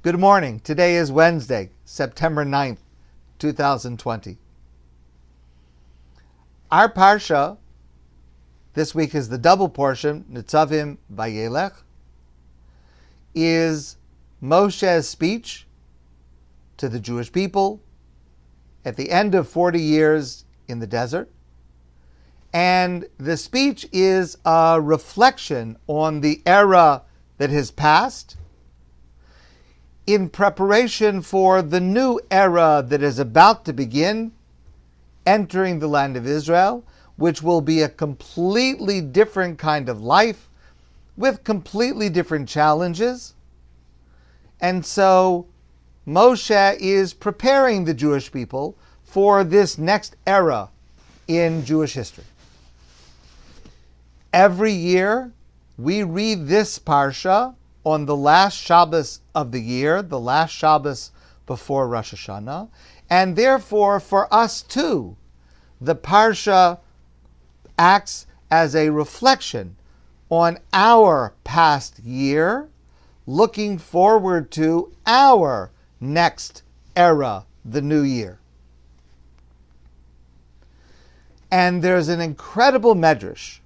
Good morning. Today is Wednesday, September 9th, 2020. Our Parsha this week is the double portion, Nitzavim Vayelech, is Moshe's speech to the Jewish people at the end of 40 years in the desert. And the speech is a reflection on the era that has passed in preparation for the new era that is about to begin, entering the land of Israel, which will be a completely different kind of life with completely different challenges. And so Moshe is preparing the Jewish people for this next era in Jewish history. Every year we read this Parsha on the last Shabbos of the year, the last Shabbos before Rosh Hashanah, and therefore for us too, the Parsha acts as a reflection on our past year, looking forward to our next era, the new year. And there's an incredible medrash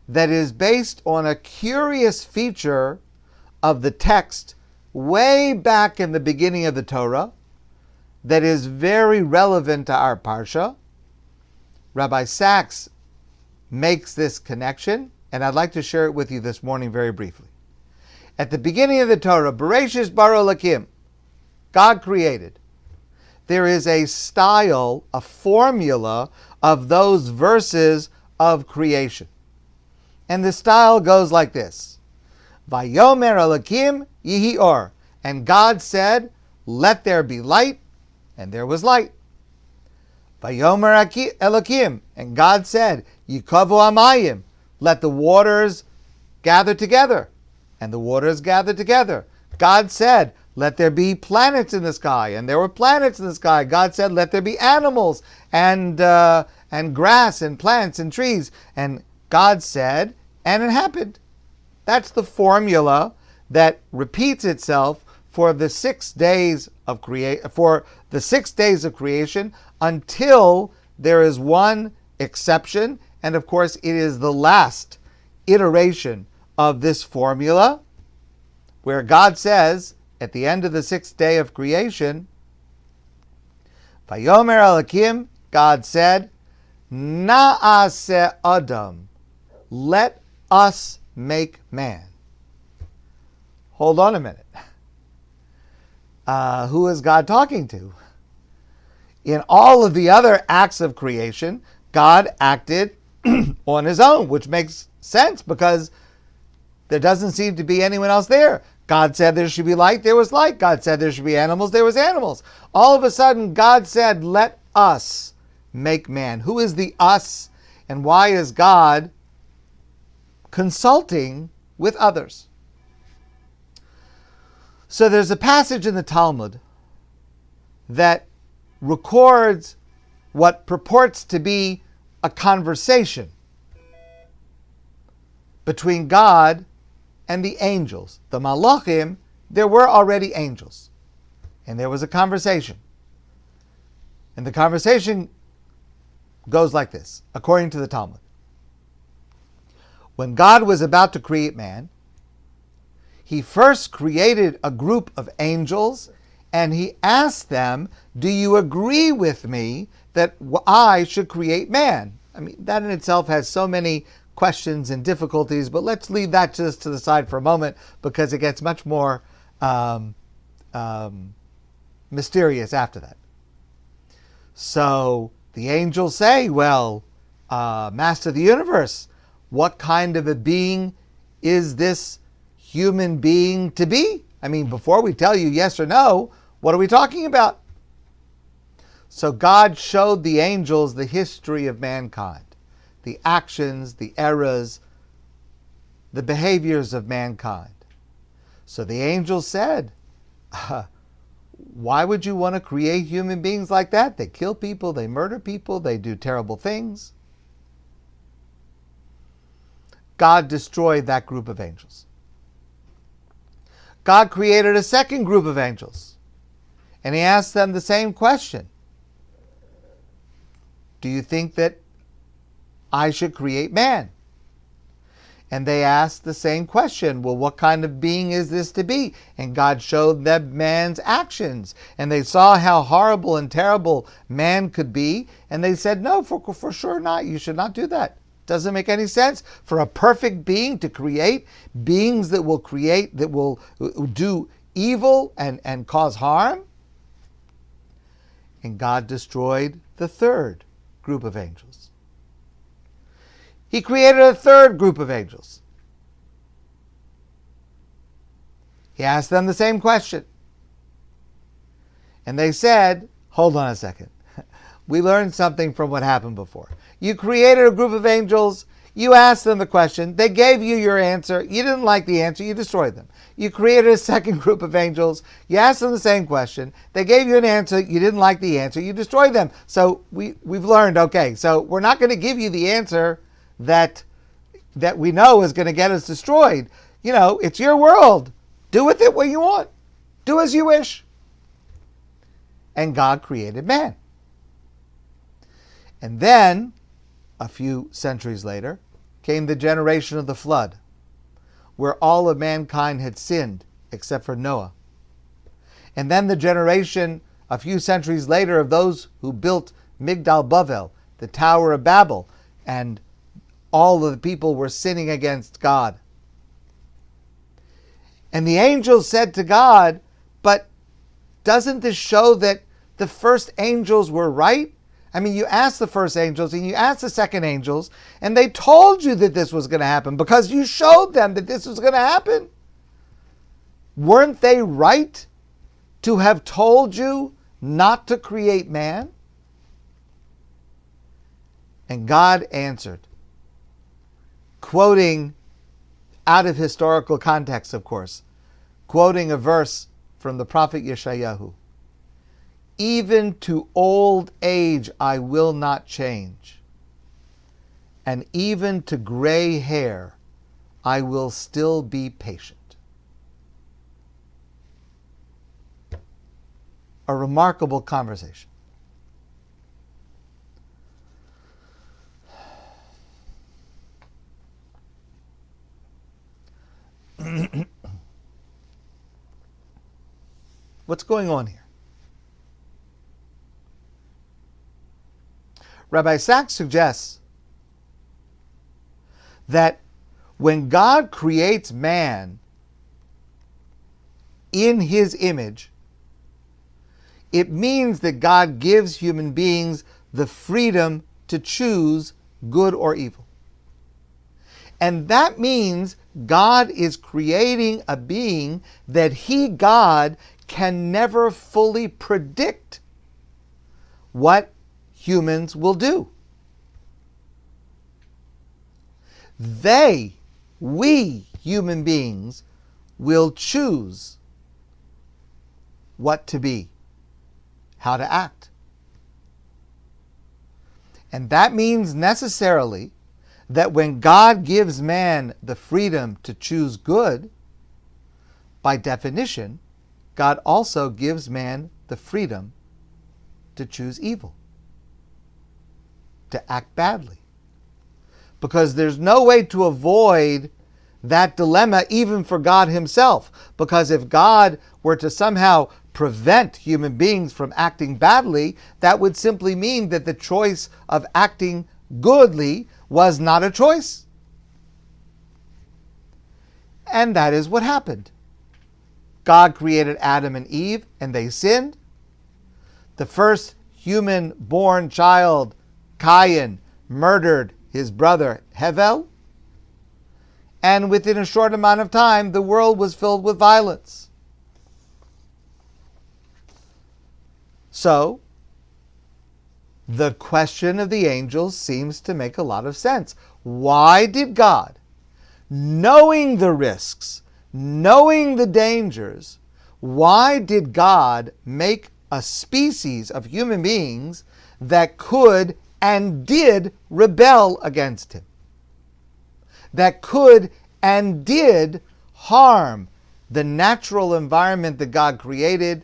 that is based on a curious feature of the text way back in the beginning of the Torah that is very relevant to our Parsha. Rabbi Sachs makes this connection, and I'd like to share it with you this morning very briefly. At the beginning of the Torah, Bereshis bara Elokim, God created. There is a style, a formula of those verses of creation. And the style goes like this. Vayomer Elokim yihi or. And God said, let there be light, and there was light. Vayomer Elokim. And God said, Yikavu amayim. Let the waters gather together. And the waters gathered together. God said, let there be planets in the sky. And there were planets in the sky. God said, let there be animals and grass and plants and trees. And God said, and it happened. That's the formula that repeats itself for the 6 days of creation until there is one exception, and of course it is the last iteration of this formula, where God says at the end of the 6th day of creation, Vayomer Elokim, God said, Na'aseh Adam, let us make man. Hold on a minute. Who is God talking to? In all of the other acts of creation, God acted on his own, which makes sense because there doesn't seem to be anyone else there. God said there should be light, there was light. God said there should be animals, there was animals. All of a sudden, God said, let us make man. Who is the us, and why is God consulting with others? So there's a passage in the Talmud that records what purports to be a conversation between God and the angels. The Malachim, there were already angels. And there was a conversation. And the conversation goes like this, according to the Talmud. When God was about to create man, he first created a group of angels, and he asked them, do you agree with me that I should create man? I mean, that in itself has so many questions and difficulties, but let's leave that just to the side for a moment because it gets much more mysterious after that. So the angels say, well, Master of the universe, what kind of a being is this human being to be? I mean, before we tell you yes or no, what are we talking about? So God showed the angels the history of mankind, the actions, the eras, the behaviors of mankind. So the angels said, why would you want to create human beings like that? They kill people, they murder people, they do terrible things. God destroyed that group of angels. God created a second group of angels, and he asked them the same question. Do you think that I should create man? And they asked the same question. Well, what kind of being is this to be? And God showed them man's actions. And they saw how horrible and terrible man could be. And they said, no, for sure not. You should not do that. Doesn't make any sense for a perfect being to create beings that will do evil and cause harm. And God destroyed the third group of angels. He created a third group of angels. He asked them the same question. And they said, hold on a second. We learned something from what happened before. You created a group of angels. You asked them the question. They gave you your answer. You didn't like the answer. You destroyed them. You created a second group of angels. You asked them the same question. They gave you an answer. You didn't like the answer. You destroyed them. So we've learned, okay, so we're not going to give you the answer that we know is going to get us destroyed. You know, it's your world. Do with it what you want. Do as you wish. And God created man. And then, a few centuries later, came the generation of the flood, where all of mankind had sinned except for Noah. And then the generation, a few centuries later, of those who built Migdal Bavel, the Tower of Babel, and all of the people were sinning against God. And the angels said to God, but doesn't this show that the first angels were right? I mean, you asked the first angels and you asked the second angels, and they told you that this was going to happen because you showed them that this was going to happen. Weren't they right to have told you not to create man? And God answered, quoting out of historical context, of course, quoting a verse from the prophet Yeshayahu. Even to old age I will not change, and even to gray hair I will still be patient. A remarkable conversation. What's going on here? Rabbi Sachs suggests that when God creates man in his image, it means that God gives human beings the freedom to choose good or evil. And that means God is creating a being that he, God, can never fully predict what humans will do. We human beings, will choose what to be, how to act. And that means necessarily that when God gives man the freedom to choose good, by definition, God also gives man the freedom to choose evil, to act badly. Because there's no way to avoid that dilemma even for God himself. Because if God were to somehow prevent human beings from acting badly, that would simply mean that the choice of acting goodly was not a choice. And that is what happened. God created Adam and Eve, and they sinned. The first human-born child, Cain, murdered his brother Hevel. And within a short amount of time, the world was filled with violence. So, the question of the angels seems to make a lot of sense. Why did God, knowing the risks, knowing the dangers, why did God make a species of human beings that could and did rebel against him? That could and did harm the natural environment that God created,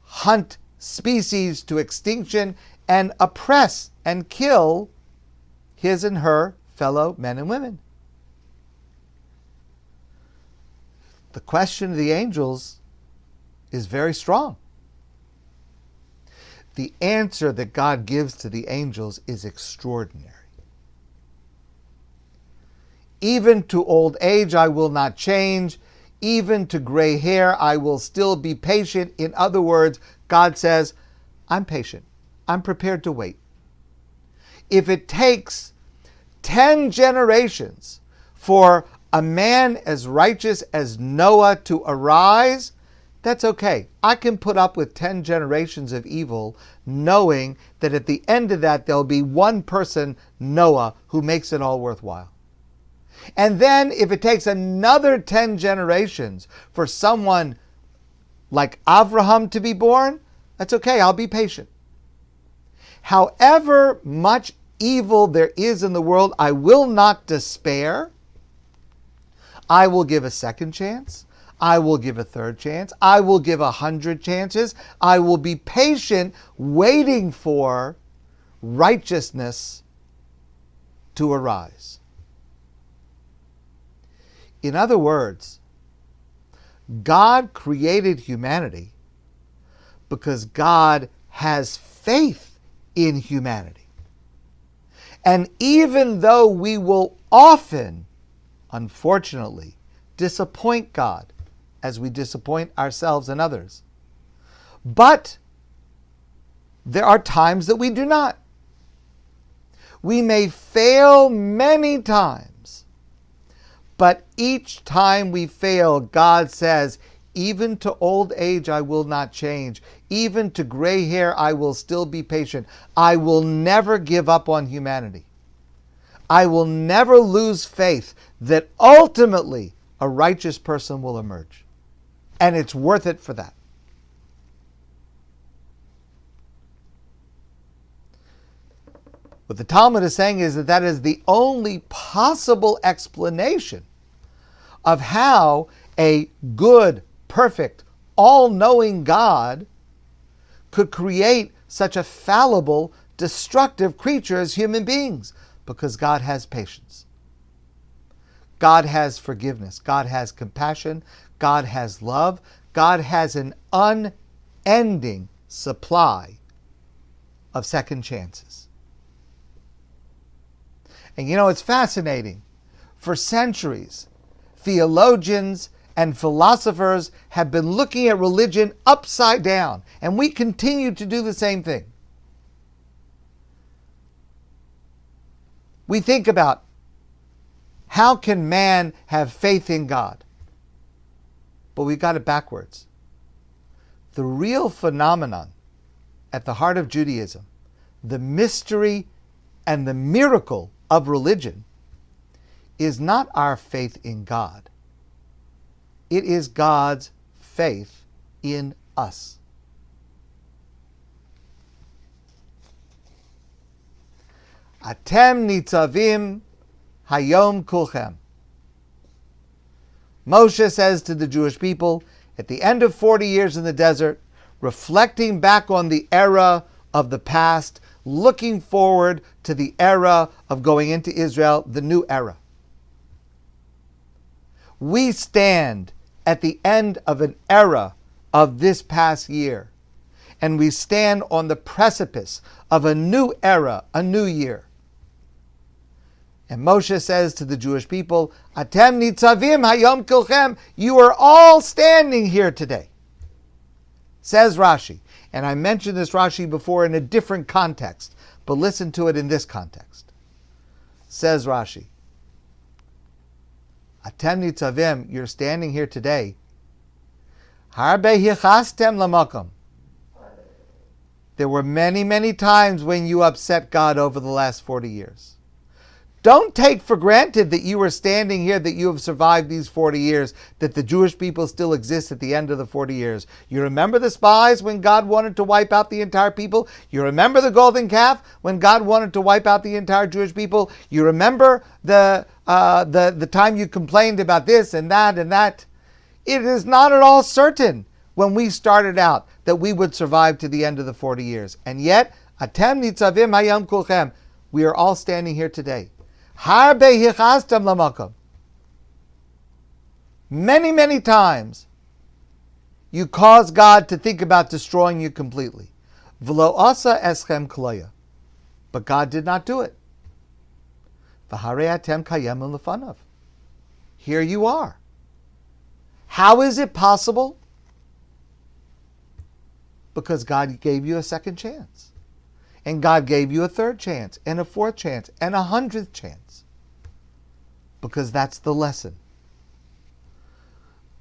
hunt species to extinction, and oppress and kill his and her fellow men and women. The question of the angels is very strong. The answer that God gives to the angels is extraordinary. Even to old age I will not change. Even to gray hair I will still be patient. In other words, God says, I'm patient. I'm prepared to wait. If it takes 10 generations for a man as righteous as Noah to arise, that's okay. I can put up with 10 generations of evil, knowing that at the end of that, there'll be one person, Noah, who makes it all worthwhile. And then if it takes another 10 generations for someone like Avraham to be born, that's okay. I'll be patient. However much evil there is in the world, I will not despair. I will give a second chance. I will give a third chance. I will give 100 chances. I will be patient, waiting for righteousness to arise. In other words, God created humanity because God has faith in humanity. And even though we will often, unfortunately, disappoint God as we disappoint ourselves and others, but there are times that we do not. We may fail many times, but each time we fail, God says, even to old age I will not change. Even to gray hair I will still be patient. I will never give up on humanity. I will never lose faith that ultimately a righteous person will emerge. And it's worth it for that. What the Talmud is saying is that that is the only possible explanation of how a good, perfect, all-knowing God could create such a fallible, destructive creature as human beings, because God has patience. God has forgiveness. God has compassion. God has love. God has an unending supply of second chances. And you know, it's fascinating. For centuries, theologians and philosophers have been looking at religion upside down, and we continue to do the same thing. We think about, how can man have faith in God? But we got it backwards. The real phenomenon at the heart of Judaism, the mystery and the miracle of religion, is not our faith in God. It is God's faith in us. Atem nitzavim hayom kulchem. Moshe says to the Jewish people at the end of 40 years in the desert, reflecting back on the era of the past, looking forward to the era of going into Israel, the new era. We stand at the end of an era of this past year, and we stand on the precipice of a new era, a new year. And Moshe says to the Jewish people, Atem nitzavim hayom kilchem, you are all standing here today. Says Rashi, and I mentioned this Rashi before in a different context, but listen to it in this context. Says Rashi, Atem nitzavim, you're standing here today. Harbe hichastem lamakom. There were many, many times when you upset God over the last 40 years. Don't take for granted that you are standing here, that you have survived these 40 years, that the Jewish people still exist at the end of the 40 years. You remember the spies when God wanted to wipe out the entire people? You remember the golden calf when God wanted to wipe out the entire Jewish people? You remember the time you complained about this and that and that? It is not at all certain when we started out that we would survive to the end of the 40 years. And yet, Atem nitzavim hayom kulchem, we are all standing here today. Harbe hichastem lamakom. Many, many times, you cause God to think about destroying you completely. V'lo asa eschem kloya. But God did not do it. V'harei atem kayemun lefanav. Here you are. How is it possible? Because God gave you a second chance. And God gave you a third chance, and a fourth chance, and 100th chance. Because that's the lesson.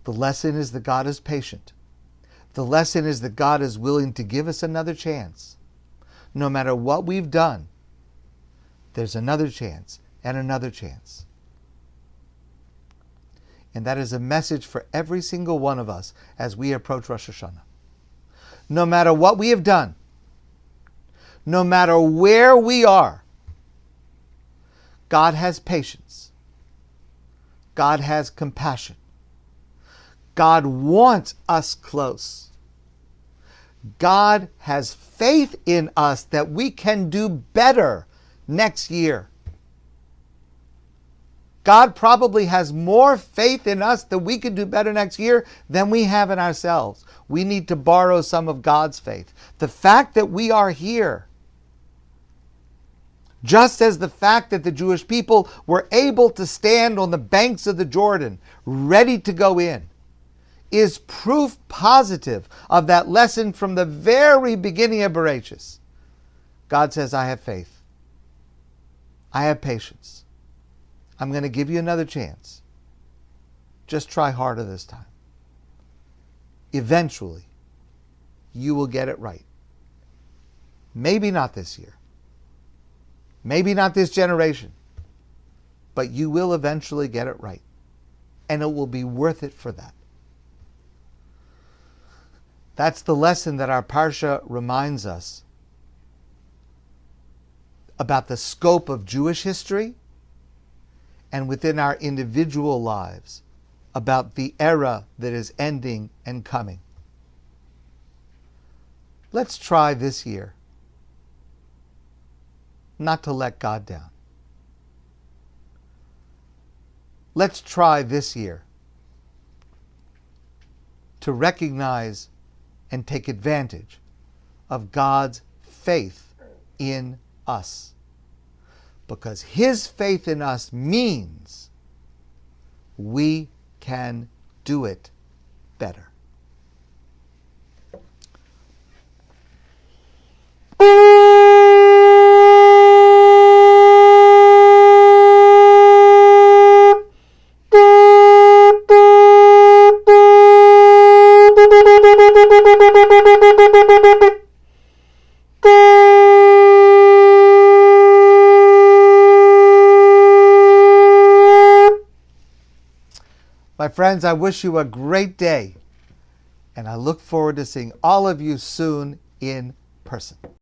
The lesson is that God is patient. The lesson is that God is willing to give us another chance. No matter what we've done, there's another chance and another chance. And that is a message for every single one of us as we approach Rosh Hashanah. No matter what we have done, no matter where we are, God has patience. God has compassion. God wants us close. God has faith in us that we can do better next year. God probably has more faith in us that we can do better next year than we have in ourselves. We need to borrow some of God's faith. The fact that we are here, just as the fact that the Jewish people were able to stand on the banks of the Jordan, ready to go in, is proof positive of that lesson from the very beginning of Bereshis. God says, I have faith. I have patience. I'm going to give you another chance. Just try harder this time. Eventually, you will get it right. Maybe not this year. Maybe not this generation. But you will eventually get it right. And it will be worth it for that. That's the lesson that our Parsha reminds us about the scope of Jewish history and within our individual lives about the era that is ending and coming. Let's try this year not to let God down. Let's try this year to recognize and take advantage of God's faith in us. Because His faith in us means we can do it better. My friends, I wish you a great day, and I look forward to seeing all of you soon in person.